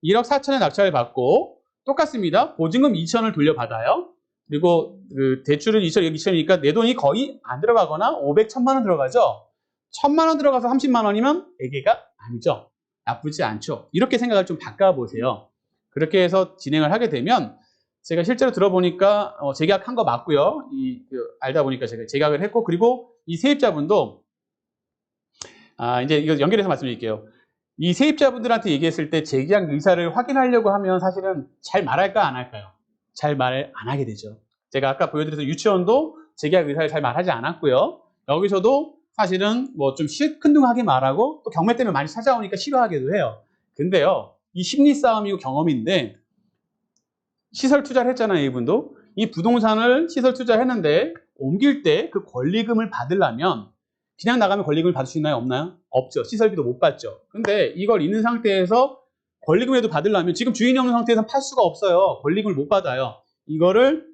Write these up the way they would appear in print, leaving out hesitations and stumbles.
1억 4천에 낙찰을 받고 똑같습니다. 보증금 2천을 돌려받아요. 그리고 그 대출은 2천, 여기 2천이니까 내 돈이 거의 안 들어가거나 500, 1000만 원 들어가죠. 1000만 원 들어가서 30만 원이면 애개가 아니죠. 나쁘지 않죠. 이렇게 생각을 좀 바꿔보세요. 그렇게 해서 진행을 하게 되면 제가 실제로 들어보니까 재계약한 거 맞고요. 알다 보니까 제가 재계약을 했고, 그리고 이 세입자분도 이제 이거 연결해서 말씀드릴게요. 이 세입자분들한테 얘기했을 때 재계약 의사를 확인하려고 하면 사실은 잘 말할까 안 할까요? 잘 말 안 하게 되죠. 제가 아까 보여드려서 유치원도 재계약 의사를 잘 말하지 않았고요. 여기서도 사실은 뭐 좀 시큰둥하게 말하고 또 경매 때문에 많이 찾아오니까 싫어하기도 해요. 근데요, 이 심리 싸움이고 경험인데 시설 투자를 했잖아요, 이분도. 이 부동산을 시설 투자했는데 옮길 때 그 권리금을 받으려면 그냥 나가면 권리금을 받을 수 있나요? 없나요? 없죠. 시설비도 못 받죠. 근데 이걸 있는 상태에서 권리금이라도 받으려면 지금 주인이 없는 상태에서는 팔 수가 없어요. 권리금을 못 받아요. 이거를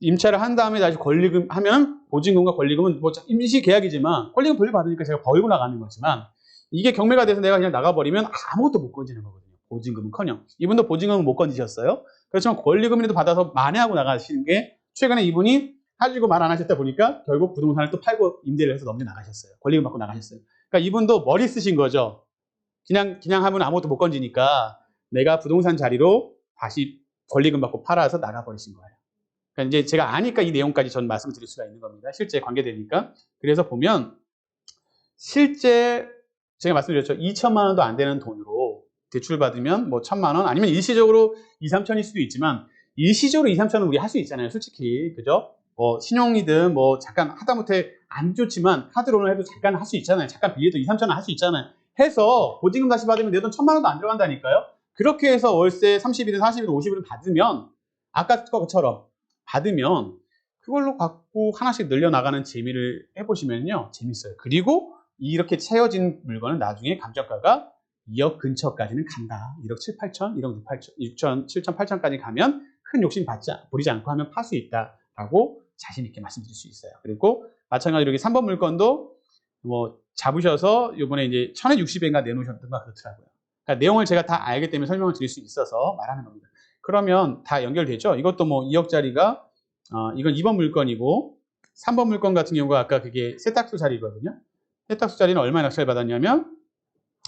임차를 한 다음에 다시 권리금 하면 보증금과 권리금은 뭐 임시 계약이지만 권리금 돌려받으니까 제가 벌고 나가는 거지만 이게 경매가 돼서 내가 그냥 나가버리면 아무것도 못 건지는 거거든요. 보증금은커녕. 이분도 보증금은 못 건지셨어요. 그렇지만 권리금이라도 받아서 만회하고 나가시는 게 최근에 이분이 하시고 말 안 하셨다 보니까 결국 부동산을 또 팔고 임대를 해서 넘겨 나가셨어요. 권리금 받고 나가셨어요. 그러니까 이분도 머리 쓰신 거죠. 그냥 하면 아무것도 못 건지니까 내가 부동산 자리로 다시 권리금 받고 팔아서 나가버리신 거예요. 그러니까 이제 제가 아니까 이 내용까지 전 말씀을 드릴 수가 있는 겁니다. 실제 관계되니까. 그래서 보면 실제 제가 말씀드렸죠. 2천만 원도 안 되는 돈으로 대출 받으면 뭐 1000만 원 아니면 일시적으로 2, 3천일 수도 있지만 일시적으로 2, 3천은 우리 할 수 있잖아요. 솔직히. 그죠? 뭐 신용이든 뭐 잠깐 하다못해 안 좋지만 카드로는 해도 잠깐 할 수 있잖아요. 잠깐 빌려도 2, 3천은 할 수 있잖아요. 해서 보증금 다시 받으면 내 돈 1000만 원도 안 들어간다니까요. 그렇게 해서 월세 30일은 40일은 50일은 받으면 아까 것처럼 받으면 그걸로 갖고 하나씩 늘려나가는 재미를 해보시면요. 재밌어요. 그리고 이렇게 채워진 물건은 나중에 감정가가 2억 근처까지는 간다. 1억 7, 8천, 1억 6, 8천, 6천, 7천, 8천까지 가면 큰 욕심 부리지 않고 하면 팔 수 있다라고 자신 있게 말씀드릴 수 있어요. 그리고 마찬가지로 여기 3번 물건도 뭐 잡으셔서 이번에 이제 1060엔가 내놓으셨던가 그렇더라고요. 그러니까 내용을 제가 다 알기 때문에 설명을 드릴 수 있어서 말하는 겁니다. 그러면 다 연결되죠? 이것도 뭐 2억짜리가 이건 2번 물건이고 3번 물건 같은 경우가 아까 그게 세탁소 자리거든요. 세탁소 자리는 얼마에 낙찰 받았냐면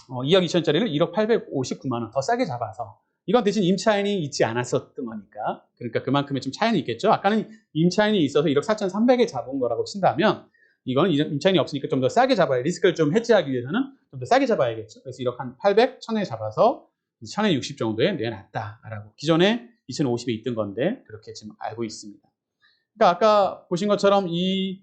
2억 2천짜리를 1억 859만 원 더 싸게 잡아서 이건 대신 임차인이 있지 않았었던 거니까 그러니까 그만큼의 좀 차이는 있겠죠. 아까는 임차인이 있어서 1억 4,300에 잡은 거라고 친다면 이거는 임차인이 없으니까 좀 더 싸게 잡아야 리스크를 좀 해지하기 위해서는 좀 더 싸게 잡아야겠죠. 그래서 1억 한 800, 1000에 잡아서 1000에 60 정도에 내놨다라고. 기존에 2050에 있던 건데 그렇게 지금 알고 있습니다. 그러니까 아까 보신 것처럼 이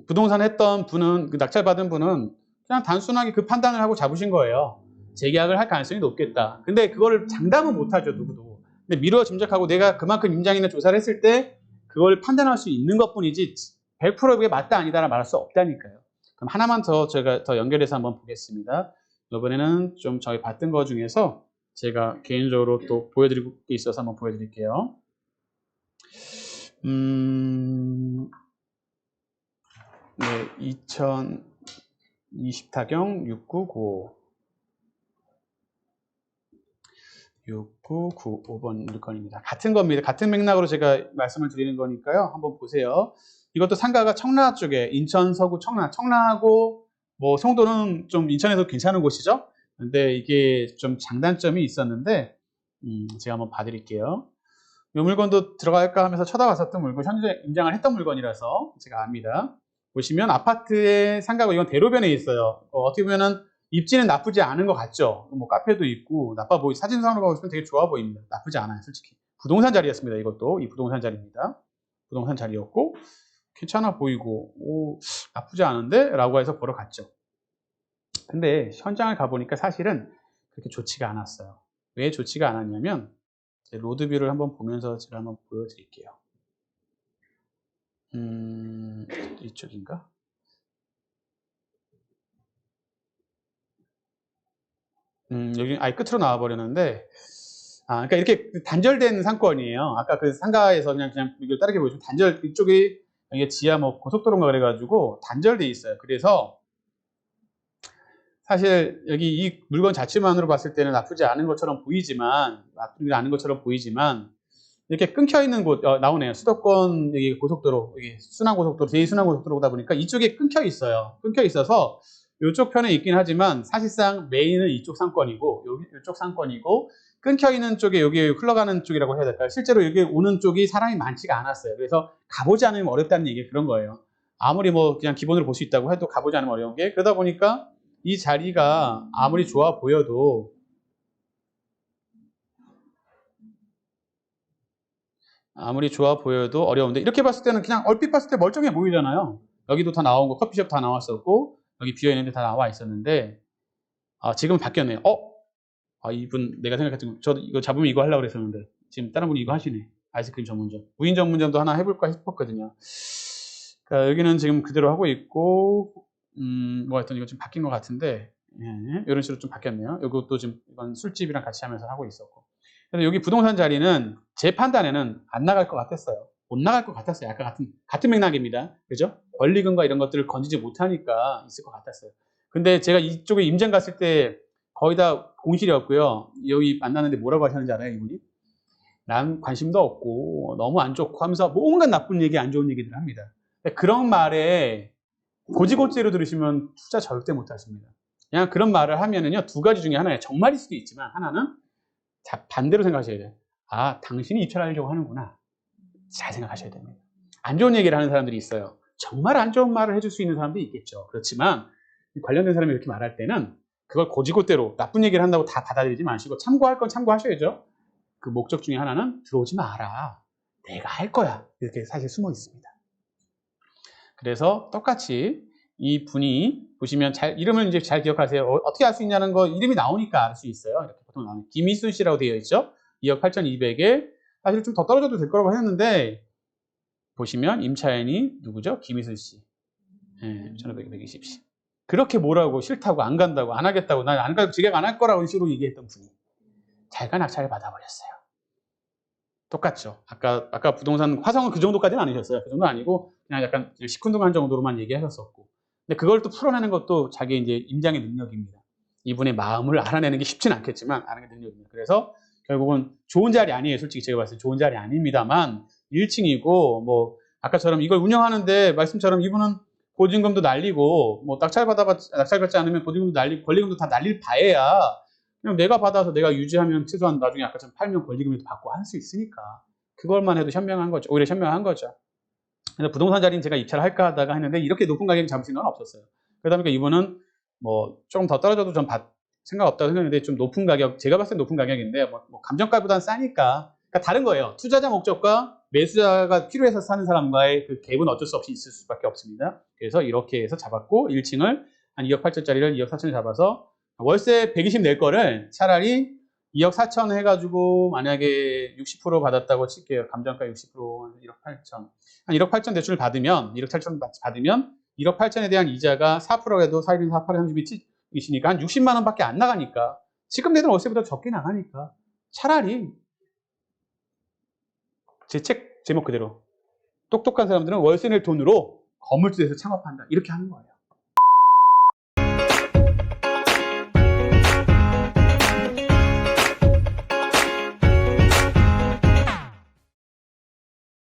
부동산 했던 분은 그 낙찰 받은 분은 그냥 단순하게 그 판단을 하고 잡으신 거예요. 재계약을 할 가능성이 높겠다. 근데 그걸 장담은 못하죠, 누구도. 근데 미루어 짐작하고 내가 그만큼 임장이나 조사를 했을 때 그걸 판단할 수 있는 것뿐이지 100% 그게 맞다 아니다라 말할 수 없다니까요. 그럼 하나만 더 제가 더 연결해서 한번 보겠습니다. 이번에는 좀 저희 봤던 거 중에서 제가 개인적으로 또 보여드리고 있어서 한번 보여드릴게요. 네, 2020타경 6995번 물건입니다. 같은 겁니다. 같은 맥락으로 제가 말씀을 드리는 거니까요. 한번 보세요. 이것도 상가가 청라 쪽에 인천 서구 청라하고 뭐 송도는 좀 인천에서 괜찮은 곳이죠. 근데 이게 좀 장단점이 있었는데 제가 한번 봐드릴게요. 이 물건도 들어갈까 하면서 쳐다봤었던 물건, 현재 임장을 했던 물건이라서 제가 압니다. 보시면 아파트의 상가고 이건 대로변에 있어요. 어떻게 보면은 입지는 나쁘지 않은 것 같죠. 뭐 카페도 있고 사진상으로 보시면 되게 좋아 보입니다. 나쁘지 않아요, 솔직히. 부동산 자리였습니다. 이것도 이 부동산 자리입니다. 부동산 자리였고 괜찮아 보이고 나쁘지 않은데? 라고 해서 보러 갔죠. 근데 현장을 가보니까 사실은 그렇게 좋지가 않았어요. 왜 좋지가 않았냐면 로드뷰를 한번 보면서 제가 한번 보여드릴게요. 이쪽인가? 여기 아예 끝으로 나와버렸는데, 그러니까 이렇게 단절된 상권이에요. 아까 그 상가에서 그냥 이걸 다르게 보여주면 이쪽이 이게 지하 뭐 고속도로인가 그래가지고 단절돼 있어요. 그래서 사실 여기 이 물건 자체만으로 봤을 때는 나쁘지 않은 것처럼 보이지만 이렇게 끊겨 있는 곳 나오네요. 수도권 여기 고속도로, 여기 순환고속도로, 제2순환고속도로다 보니까 이쪽에 끊겨 있어요. 끊겨 있어서 이쪽 편에 있긴 하지만 사실상 메인은 이쪽 상권이고 이쪽 상권이고 끊겨 있는 쪽에 여기 흘러가는 쪽이라고 해야 될까요? 실제로 여기 오는 쪽이 사람이 많지가 않았어요. 그래서 가보지 않으면 어렵다는 얘기 그런 거예요. 아무리 뭐 그냥 기본으로 볼 수 있다고 해도 가보지 않으면 어려운 게, 그러다 보니까 이 자리가 아무리 좋아 보여도 어려운데, 이렇게 봤을 때는 그냥 얼핏 봤을 때 멀쩡해 보이잖아요. 여기도 다 나온 거, 커피숍 다 나왔었고 여기 비어있는데 다 나와 있었는데 지금은 바뀌었네요. 이분 내가 생각했던 거, 저도 이거 잡으면 이거 하려고 그랬었는데 지금 다른 분이 이거 하시네. 아이스크림 전문점, 무인 전문점도 하나 해볼까 싶었거든요. 그러니까 여기는 지금 그대로 하고 있고 뭐 하여튼 이거 좀 바뀐 것 같은데, 이런 식으로 좀 바뀌었네요. 이것도 지금 이건 술집이랑 같이 하면서 하고 있었고, 그래서 여기 부동산 자리는 제 판단에는 안 나갈 것 같았어요. 못 나갈 것 같았어요. 아까 같은 맥락입니다. 그죠? 권리금과 이런 것들을 건지지 못하니까 있을 것 같았어요. 근데 제가 이쪽에 임장 갔을 때 거의 다 공실이었고요. 여기 만나는데 뭐라고 하셨는지 알아요, 이분이? 난 관심도 없고 너무 안 좋고 하면서 뭔가 나쁜 얘기, 안 좋은 얘기들을 합니다. 그런 말에 고지고대로 들으시면 투자 절대 못 하십니다. 그냥 그런 말을 하면은요, 두 가지 중에 하나예요. 정말일 수도 있지만 하나는 반대로 생각하셔야 돼요. 당신이 입찰하려고 하는구나. 잘 생각하셔야 됩니다. 안 좋은 얘기를 하는 사람들이 있어요. 정말 안 좋은 말을 해줄 수 있는 사람도 있겠죠. 그렇지만 관련된 사람이 이렇게 말할 때는 그걸 고지고대로 나쁜 얘기를 한다고 다 받아들이지 마시고, 참고할 건 참고하셔야죠. 그 목적 중에 하나는 들어오지 마라. 내가 할 거야. 이렇게 사실 숨어 있습니다. 그래서 똑같이 이 분이 보시면 이름을 이제 잘 기억하세요. 어떻게 알 수 있냐는 거, 이름이 나오니까 알 수 있어요. 이렇게 보통 나오는 김희순 씨라고 되어 있죠. 2억 8,200에 사실 좀 더 떨어져도 될 거라고 했는데, 보시면 임차인이 누구죠? 김희순 씨. 1,520씨. 그렇게 뭐라고 싫다고 안 간다고 안 하겠다고 난 안 가고 지가 안 할 거라고 식으로 얘기했던 분이 자기가 낙찰을 받아버렸어요. 똑같죠. 아까 부동산 화성은 그 정도까지는 아니셨어요. 그 정도 아니고 그냥 약간 시큰둥한 정도로만 얘기하셨었고, 근데 그걸 또 풀어내는 것도 자기 이제 임장의 능력입니다. 이분의 마음을 알아내는 게 쉽지는 않겠지만 알아내는 능력입니다. 그래서 결국은 좋은 자리 아니에요. 솔직히 제가 봤을 때 좋은 자리 아닙니다만 1층이고 뭐 아까처럼 이걸 운영하는데 말씀처럼 이분은 보증금도 날리고 뭐 낙찰받지 않으면 보증금도 날리고 권리금도 다 날릴 바에야 그냥 내가 받아서 내가 유지하면 최소한 나중에 아까처럼 팔면 권리금도 받고 할 수 있으니까 그걸만 해도 현명한 거죠. 오히려 현명한 거죠. 그래서 부동산 자리는 제가 입찰을 할까 하다가 했는데 이렇게 높은 가격에 잡을 생각은 없었어요. 그러다 보니까 이분은 뭐 조금 더 떨어져도 전 생각 없다고 생각했는데 좀 높은 가격, 제가 봤을 때 높은 가격인데 뭐 감정가보다는 싸니까, 그러니까 다른 거예요. 투자자 목적과 매수자가 필요해서 사는 사람과의 그 갭은 어쩔 수 없이 있을 수밖에 없습니다. 그래서 이렇게 해서 잡았고 1층을 한 2억 8천짜리를 2억 4천에 잡아서 월세 120 낼 거를 차라리 2억 4천 해가지고 만약에 60% 받았다고 칠게요. 감정가 60% 1억 8천. 한 1억 8천 대출을 받으면 1억 8천 받으면 1억 8천에 대한 이자가 4%에도 사입인 4, 8, 30이시니까 한 60만 원밖에 안 나가니까, 지금 내던 월세보다 적게 나가니까 차라리 제 책 제목 그대로 똑똑한 사람들은 월세 낼 돈으로 건물주에서 창업한다. 이렇게 하는 거예요.